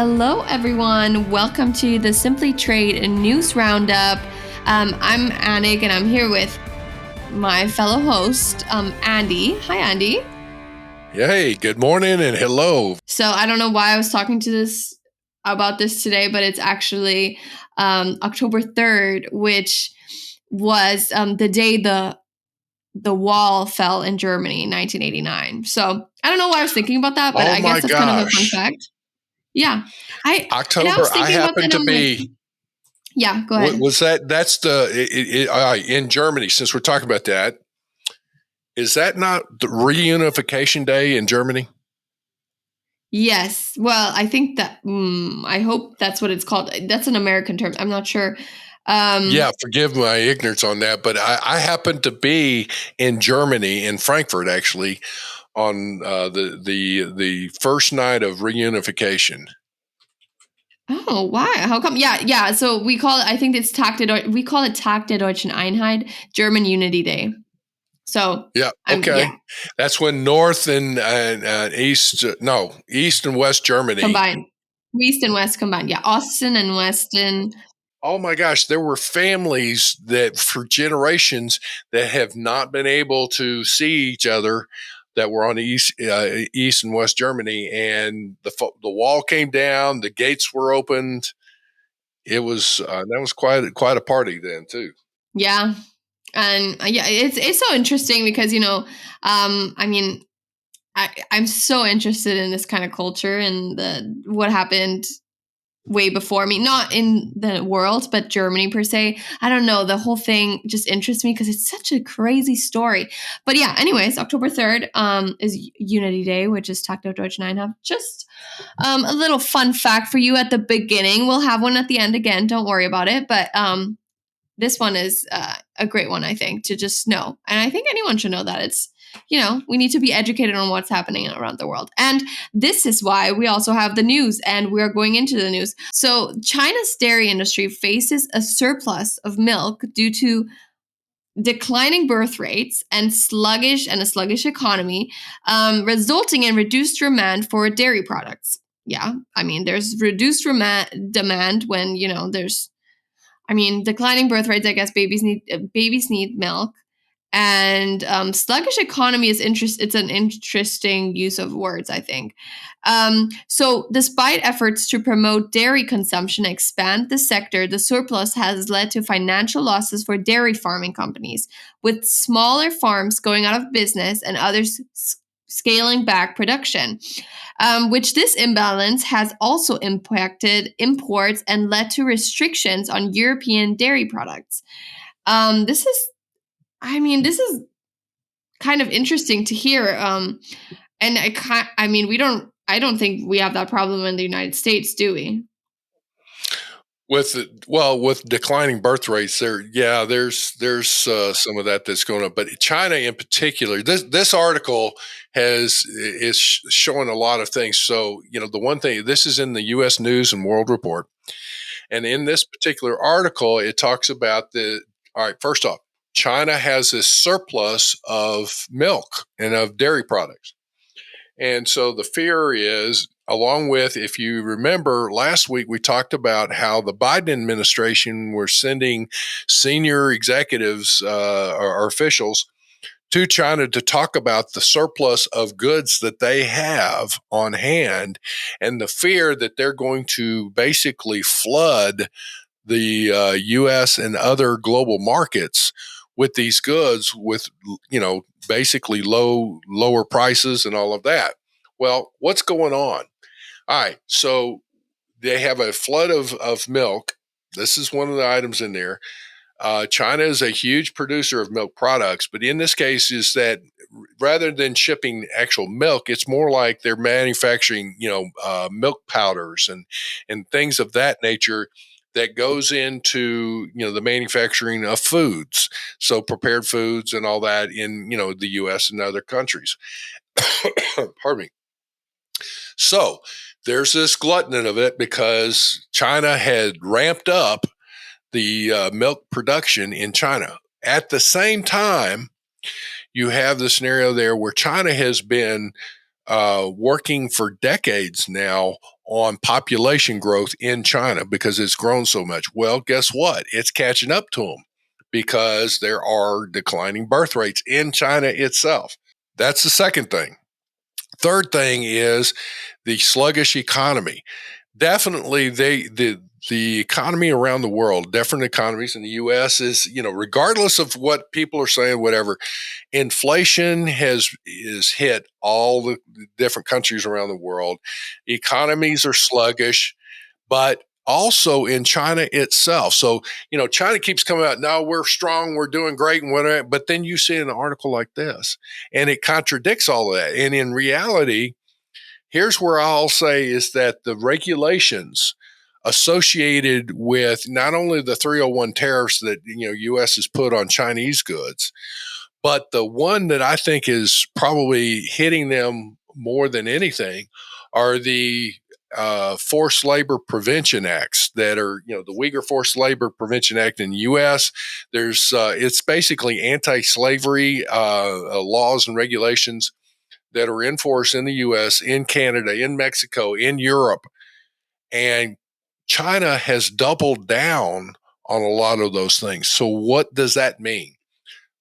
Hello, everyone. Welcome to the Simply Trade News Roundup. I'm Annik, and I'm here with my fellow host, Andy. Hi, Andy. Hey, good morning and hello. So I don't know why I was talking about this today, but it's actually October 3rd, which was the day the wall fell in Germany in 1989. So I don't know why I was thinking about that, but Oh I guess my that's kind of a fun gosh. fact. Yeah. I October, was I thinking about that, happen and to I'm like, be, yeah, go ahead. that's in Germany, since we're talking about that, is that not the reunification day in Germany? Yes. Well, I think that, I hope that's what it's called. That's an American term. I'm not sure. Yeah, forgive my ignorance on that, but I happen to be in Germany, in Frankfurt, actually, on the first night of reunification. Oh, why? How come? Yeah. So we call it, I think it's we call it Tag der Deutschen Einheit, German Unity Day. So Yeah, okay. That's when North and East, no, East and West Germany. Combined. East and West combined. Yeah. Austin and Weston. Oh my gosh, there were families that for generations that have not been able to see each other that were on East and West Germany, and the wall came down, the gates were opened. It was that was quite a party then too. Yeah. And yeah, it's so interesting because, I mean, I'm so interested in this kind of culture and what happened way before me, not in the world, but Germany per se. I don't know. The whole thing just interests me because it's such a crazy story. But yeah, anyways, October 3rd is Unity Day, which is Tag der Deutschen Einheit. Just a little fun fact for you at the beginning. We'll have one at the end again. Don't worry about it. But this one is a great one, I think, to just know. And I think anyone should know that. It's, we need to be educated on what's happening around the world. And this is why we also have the news, and we're going into the news. So China's dairy industry faces a surplus of milk due to declining birth rates and a sluggish economy, resulting in reduced demand for dairy products. Yeah, I mean, there's reduced demand when, declining birth rates. I guess babies need milk, and sluggish economy is It's an interesting use of words, I think. So, despite efforts to promote dairy consumption and expand the sector, the surplus has led to financial losses for dairy farming companies, with smaller farms going out of business and others scaling back production. Which this imbalance has also impacted imports and led to restrictions on European dairy products. This is, this is kind of interesting to hear. And I don't think we have that problem in the United States, do we? With declining birth rates, there's some of that's going on, but China in particular, this article is showing a lot of things. So the one thing, this is in the U.S. News and World Report, and in this particular article, it talks about all right, first off, China has this surplus of milk and of dairy products. And so the fear is, along with, if you remember last week, we talked about how the Biden administration were sending senior executives or officials to China to talk about the surplus of goods that they have on hand, and the fear that they're going to basically flood the U.S. and other global markets with these goods with, basically lower prices and all of that. Well, what's going on? All right, so they have a flood of milk. This is one of the items in there. China is a huge producer of milk products, but in this case, is that rather than shipping actual milk, it's more like they're manufacturing, milk powders and things of that nature that goes into the manufacturing of foods, so prepared foods and all that in the U.S. and other countries. Pardon me. So there's this glutton of it because China had ramped up the milk production in China. At the same time, you have the scenario there where China has been working for decades now on population growth in China because it's grown so much. Well, guess what? It's catching up to them because there are declining birth rates in China itself. That's the second thing. Third thing is the sluggish economy. Definitely, the economy around the world, different economies in the U.S. is, regardless of what people are saying, whatever, inflation is hit all the different countries around the world. Economies are sluggish, but also in China itself. So, China keeps coming out, no, we're strong, we're doing great, and whatever. But then you see an article like this, and it contradicts all of that. And in reality, here's where I'll say is that the regulations associated with not only the 301 tariffs that U.S. has put on Chinese goods, but the one that I think is probably hitting them more than anything are the forced labor prevention acts that are, the Uyghur Forced Labor Prevention Act in the U.S. There's, it's basically anti-slavery laws and regulations that are in force in the U.S., in Canada, in Mexico, in Europe, and China has doubled down on a lot of those things. So what does that mean?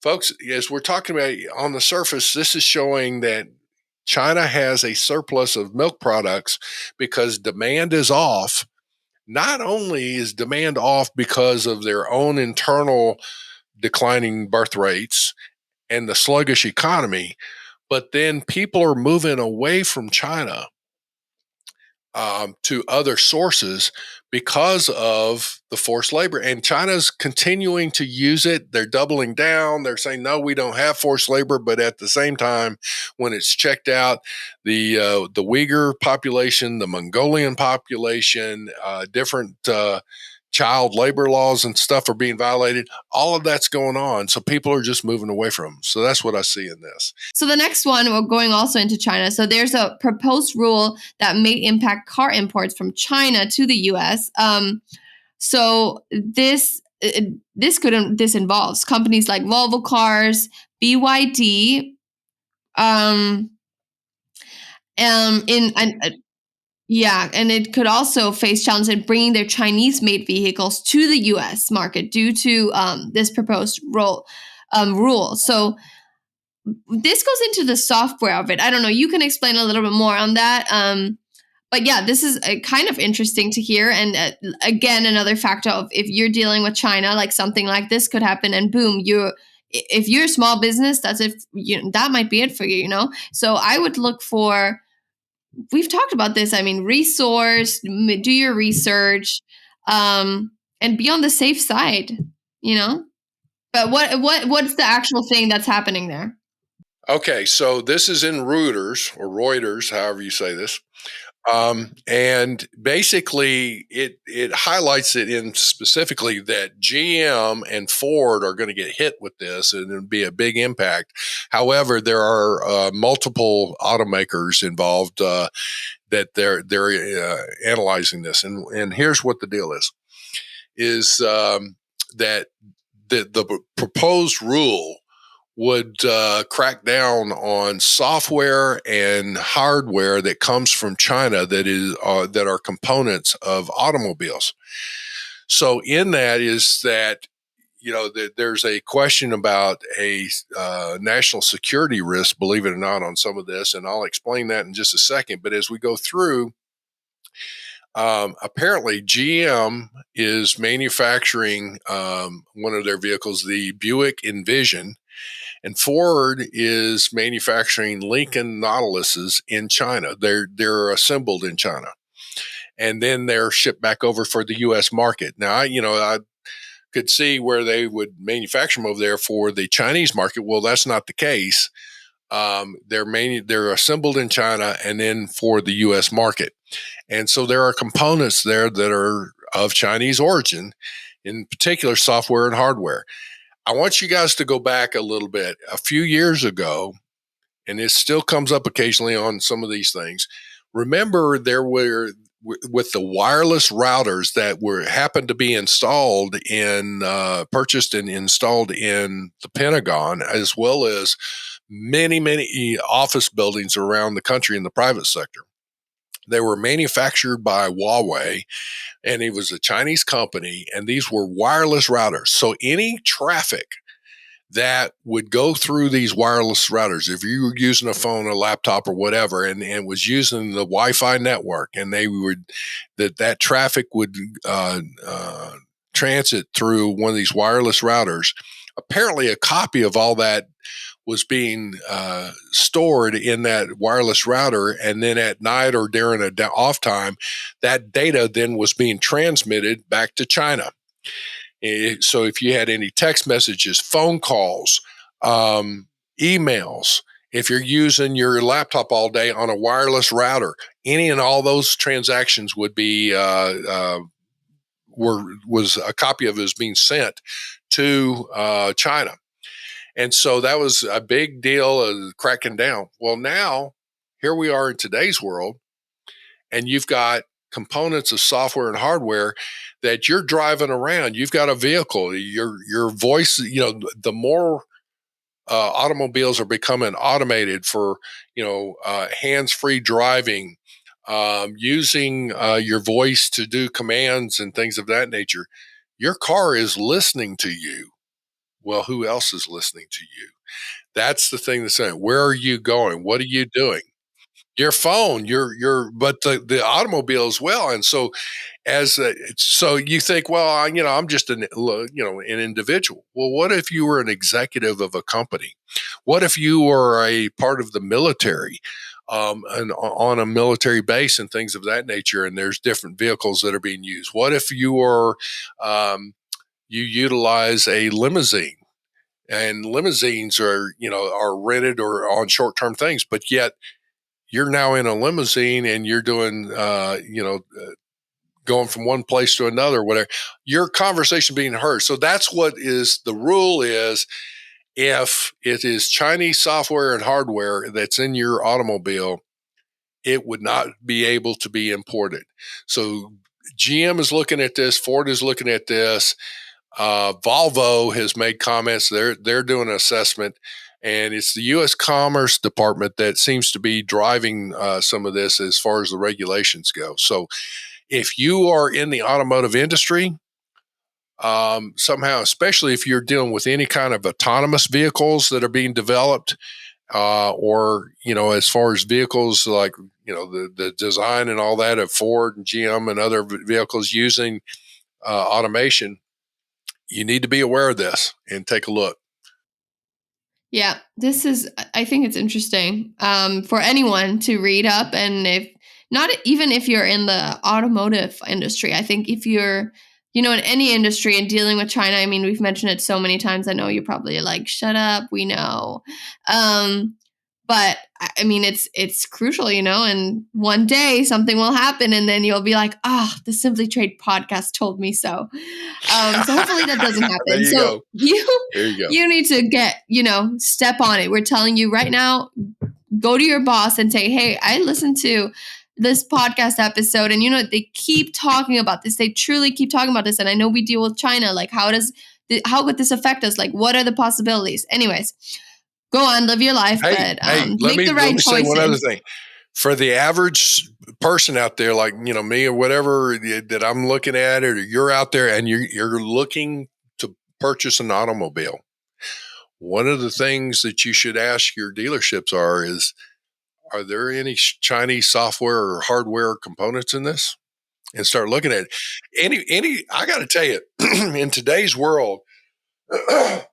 Folks, as we're talking about on the surface, this is showing that China has a surplus of milk products because demand is off. Not only is demand off because of their own internal declining birth rates and the sluggish economy, but then people are moving away from China to other sources because of the forced labor. And China's continuing to use it. They're doubling down. They're saying, no, we don't have forced labor. But at the same time, when it's checked out, the Uyghur population, the Mongolian population, different child labor laws and stuff are being violated. All of that's going on. So people are just moving away from them. So that's what I see in this. So the next one, we're going also into China. So there's a proposed rule that may impact car imports from China to the U.S. So this involves companies like Volvo Cars, BYD, yeah, and it could also face challenges in bringing their Chinese-made vehicles to the U.S. market due to this proposed rule. So this goes into the software of it. I don't know. You can explain a little bit more on that. But yeah, this is kind of interesting to hear. And again, another factor of if you're dealing with China, like something like this could happen, and boom, if you're a small business, that might be it for you. So I would look for. We've talked about this. I mean, resource, do your research, and be on the safe side. But what's the actual thing that's happening there? Okay, so this is in Reuters or Reuters, however you say this. And basically, it highlights it in specifically that GM and Ford are going to get hit with this, and it'll be a big impact. However, there are multiple automakers involved that they're analyzing this, and here's what the deal is that the proposed rule would crack down on software and hardware that comes from China that are components of automobiles. So in that is that there's a question about a national security risk, believe it or not, on some of this, and I'll explain that in just a second. But as we go through, apparently GM is manufacturing one of their vehicles, the Buick Envision, and Ford is manufacturing Lincoln Nautiluses in China. They're assembled in China, and then they're shipped back over for the U.S. market. Now, I could see where they would manufacture them over there for the Chinese market. Well, that's not the case. They're assembled in China and then for the U.S. market, and so there are components there that are of Chinese origin, in particular software and hardware. I want you guys to go back a little bit. A few years ago, and it still comes up occasionally on some of these things. Remember, there were with the wireless routers that happened to be purchased and installed in the Pentagon, as well as many office buildings around the country in the private sector. They were manufactured by Huawei, and it was a Chinese company, and these were wireless routers. So any traffic that would go through these wireless routers, if you were using a phone, a laptop, or whatever, and was using the Wi-Fi network, and they would that traffic would transit through one of these wireless routers. Apparently, a copy of all that was being stored in that wireless router, and then at night or during a off time, that data then was being transmitted back to China. So if you had any text messages, phone calls, emails, if you're using your laptop all day on a wireless router, any and all those transactions would be was a copy of it was being sent to China. And so that was a big deal of cracking down. Well, now here we are in today's world, and you've got components of software and hardware that you're driving around. You've got a vehicle. Your voice. The more automobiles are becoming automated for hands-free driving, using your voice to do commands and things of that nature. Your car is listening to you. Well, who else is listening to you? That's the thing that's saying, where are you going? What are you doing? Your phone, but the automobile as well. And so so you think, well, I'm just an individual. Well, what if you were an executive of a company? What if you were a part of the military, and on a military base and things of that nature, and there's different vehicles that are being used? What if you were, you utilize a limousine? And limousines are rented or on short-term things, but yet you're now in a limousine and you're doing going from one place to another, whatever, your conversation being heard. So that's what is the rule is, if it is Chinese software and hardware that's in your automobile, it would not be able to be imported. So GM is looking at this, Ford is looking at this. Volvo has made comments. They're doing an assessment, and it's the U.S. Commerce Department that seems to be driving some of this as far as the regulations go. So, if you are in the automotive industry, somehow, especially if you're dealing with any kind of autonomous vehicles that are being developed, or as far as vehicles like the design and all that of Ford and GM and other vehicles using automation, you need to be aware of this and take a look. Yeah, I think it's interesting for anyone to read up. And if not, even if you're in the automotive industry, I think if you're, in any industry and dealing with China, I mean, we've mentioned it so many times. I know you're probably like, shut up, we know. But I mean, it's crucial, and one day something will happen and then you'll be like, the Simply Trade podcast told me so. So hopefully that doesn't happen. There you go. There you go. You need to get, step on it. We're telling you right now, go to your boss and say, hey, I listened to this podcast episode and, they keep talking about this. They truly keep talking about this. And I know we deal with China. Like, how could this affect us? Like, what are the possibilities? Anyways, go on, live your life, but let make the right choices. Say one other thing. For the average person out there, like me or whatever that I'm looking at, or you're out there and you're looking to purchase an automobile, one of the things that you should ask your dealerships are there any Chinese software or hardware components in this? And start looking at it. I got to tell you, in today's world, I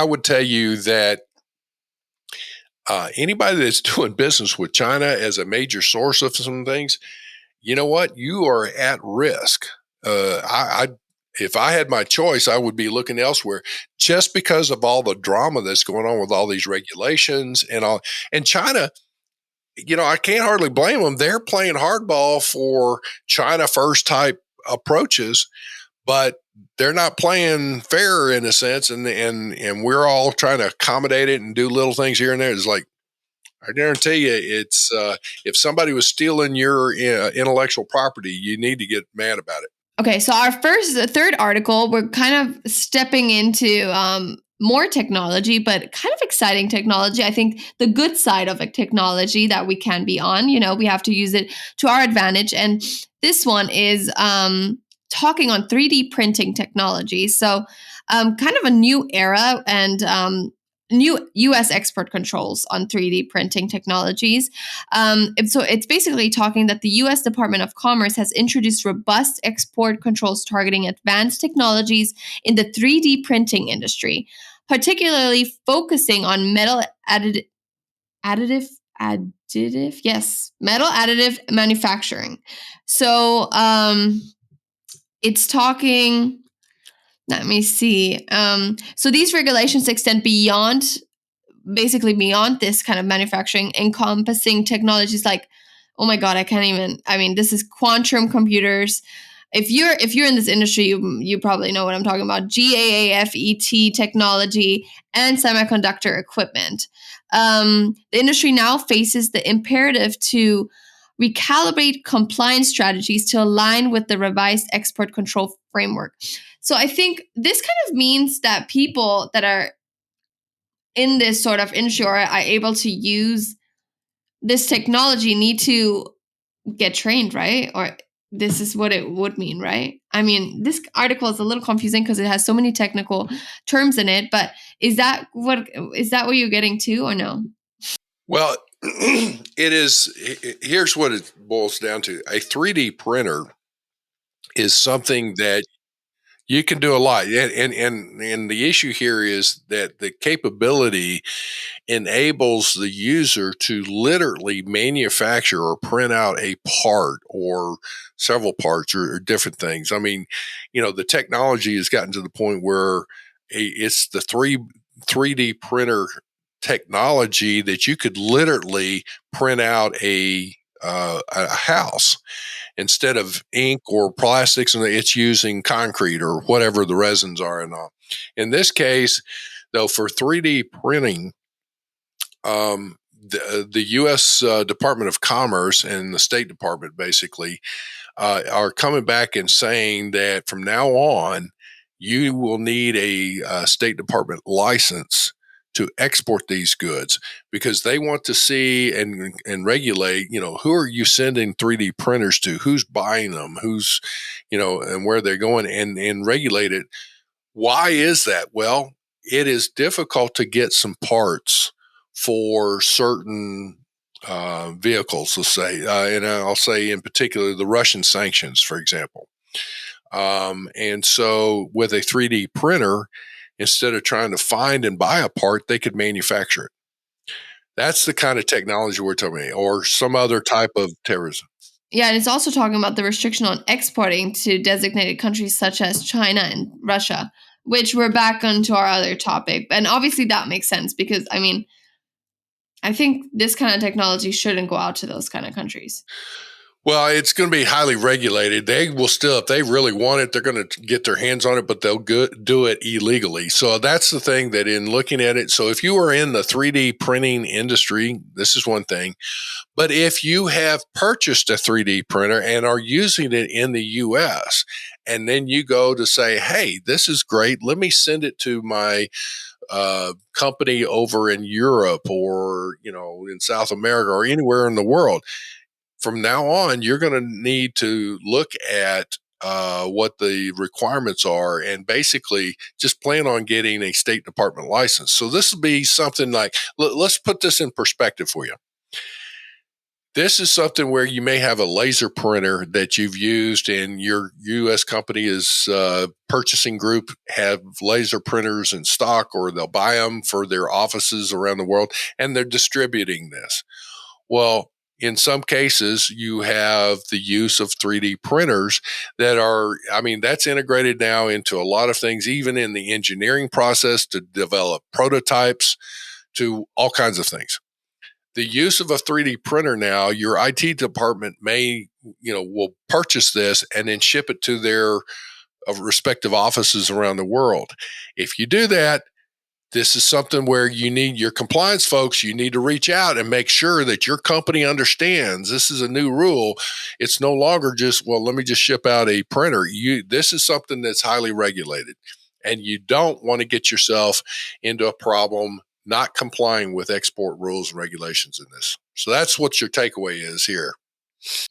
would tell you that anybody that's doing business with China as a major source of some things, you know what? You are at risk. If I had my choice, I would be looking elsewhere, just because of all the drama that's going on with all these regulations and all. And China, I can't hardly blame them. They're playing hardball for China first type approaches, but they're not playing fair in a sense. And we're all trying to accommodate it and do little things here and there. It's like, I guarantee you, it's if somebody was stealing your intellectual property, you need to get mad about it. Okay, so the third article, we're kind of stepping into more technology, but kind of exciting technology. I think the good side of a technology that we can be on, we have to use it to our advantage. And this one is talking on 3D printing technology. So, kind of a new era and new US export controls on 3D printing technologies. So it's basically talking that the US Department of Commerce has introduced robust export controls targeting advanced technologies in the 3D printing industry, particularly focusing on additive metal additive manufacturing. So it's talking, let me see. So these regulations extend basically beyond this kind of manufacturing, encompassing technologies like, oh my god, this is quantum computers. If you're in this industry, you probably know what I'm talking about. GAAFET technology and semiconductor equipment. The industry now faces the imperative to recalibrate compliance strategies to align with the revised export control framework. So I think this kind of means that people that are in this sort of industry or are able to use this technology need to get trained, right? Or this is what it would mean, right? I mean, this article is a little confusing because it has so many technical terms in it, but is that what you're getting to or no? Well, it is. Here's what it boils down to: a 3D printer is something that you can do a lot, and the issue here is that the capability enables the user to literally manufacture or print out a part or several parts or different things. I mean, the technology has gotten to the point where it's the 3D printer technology that you could literally print out a house instead of ink or plastics, and it's using concrete or whatever the resins are and all. In this case, though, for 3D printing, the U.S. Department of Commerce and the State Department basically are coming back and saying that from now on, you will need a State Department license to export these goods because they want to see and regulate, who are you sending 3D printers to, who's buying them, who's, and where they're going, and regulate it. Why is that? Well, it is difficult to get some parts for certain vehicles, let's say, and I'll say in particular the Russian sanctions, for example. And so with a 3D printer, instead of trying to find and buy a part, they could manufacture it. That's the kind of technology we're talking about, or some other type of terrorism. Yeah, and it's also talking about the restriction on exporting to designated countries such as China and Russia, which we're back onto our other topic. And obviously that makes sense because I think this kind of technology shouldn't go out to those kind of countries. Well, it's going to be highly regulated. They will still, if they really want it, they're going to get their hands on it, but they'll do it illegally. So that's the thing that in looking at it. So if you are in the 3D printing industry, this is one thing. But if you have purchased a 3D printer and are using it in the US, and then you go to say, hey, this is great. Let me send it to my company over in Europe or, in South America or anywhere in the world. From now on, you're going to need to look at what the requirements are and basically just plan on getting a State Department license. So this will be something like, let's put this in perspective for you. This is something where you may have a laser printer that you've used and your U.S. company is purchasing group have laser printers in stock, or they'll buy them for their offices around the world and they're distributing this. Well, in some cases, you have the use of 3D printers that are, that's integrated now into a lot of things, even in the engineering process to develop prototypes to all kinds of things. The use of a 3D printer now, your IT department will purchase this and then ship it to their respective offices around the world. If you do that, this is something where you need your compliance folks, you need to reach out and make sure that your company understands this is a new rule. It's no longer just, well, let me just ship out a printer. This is something that's highly regulated. And you don't want to get yourself into a problem not complying with export rules and regulations in this. So that's what your takeaway is here.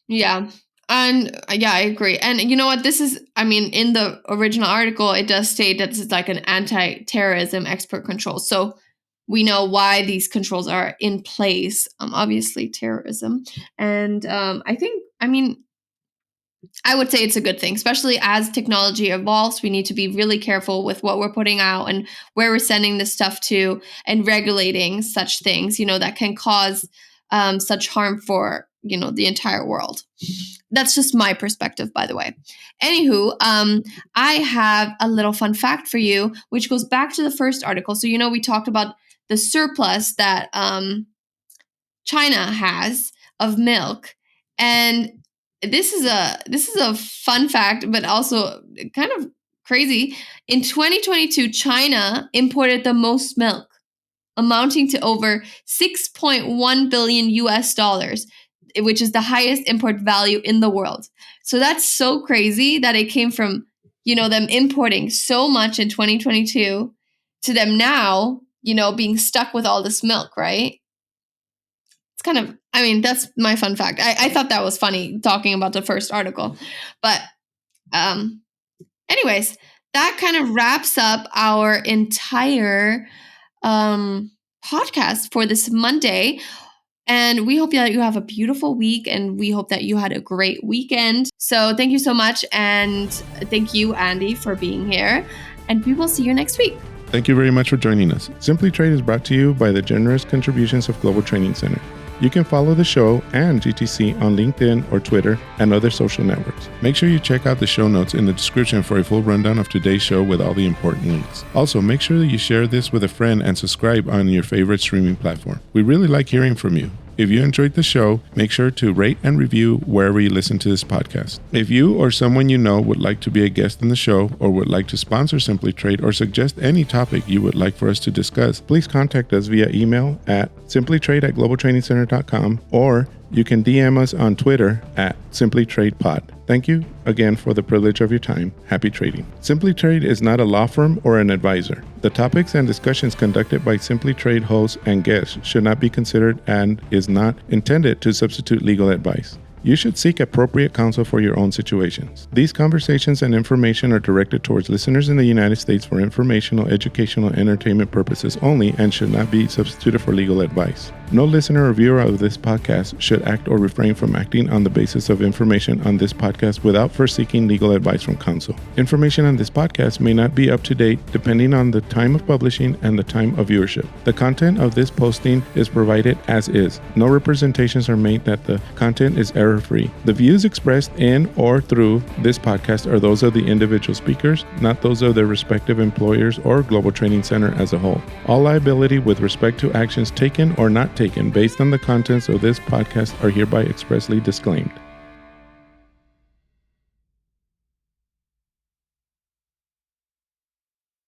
Yeah. And yeah, I agree. And you know what? This is, I mean, in the original article, it does state that this is like an anti-terrorism export control. So we know why these controls are in place. Obviously, terrorism. And I think, I mean, I would say it's a good thing, especially as technology evolves. We need to be really careful with what we're putting out and where we're sending this stuff to and regulating such things, that can cause such harm for, the entire world. That's just my perspective, by the way. Anywho, I have a little fun fact for you, which goes back to the first article. So, we talked about the surplus that China has of milk. And this is a fun fact, but also kind of crazy. In 2022, China imported the most milk, amounting to over 6.1 billion US dollars, which is the highest import value in the world. So that's so crazy that it came from, them importing so much in 2022 to them now, being stuck with all this milk, right? It's kind of, I mean, that's my fun fact. I thought that was funny talking about the first article. But anyways, that kind of wraps up our entire podcast for this Monday. And we hope that you have a beautiful week, and we hope that you had a great weekend. So thank you so much. And thank you, Andy, for being here. And we will see you next week. Thank you very much for joining us. Simply Trade is brought to you by the generous contributions of Global Training Center. You can follow the show and GTC on LinkedIn or Twitter and other social networks. Make sure you check out the show notes in the description for a full rundown of today's show with all the important links. Also, make sure that you share this with a friend and subscribe on your favorite streaming platform. We really like hearing from you. If you enjoyed the show, make sure to rate and review wherever you listen to this podcast. If you or someone you know would like to be a guest on the show or would like to sponsor Simply Trade or suggest any topic you would like for us to discuss, please contact us via email at simplytrade@globaltrainingcenter.com, or you can DM us on Twitter at simplytradepod. Thank you again for the privilege of your time. Happy trading. Simply Trade is not a law firm or an advisor. The topics and discussions conducted by Simply Trade hosts and guests should not be considered and is not intended to substitute legal advice. You should seek appropriate counsel for your own situations. These conversations and information are directed towards listeners in the United States for informational, educational, and entertainment purposes only and should not be substituted for legal advice. No listener or viewer of this podcast should act or refrain from acting on the basis of information on this podcast without first seeking legal advice from counsel. Information on this podcast may not be up to date depending on the time of publishing and the time of viewership. The content of this posting is provided as is. No representations are made that the content is error-free. The views expressed in or through this podcast are those of the individual speakers, not those of their respective employers or Global Training Center as a whole. All liability with respect to actions taken or not taken based on the contents of this podcast are hereby expressly disclaimed.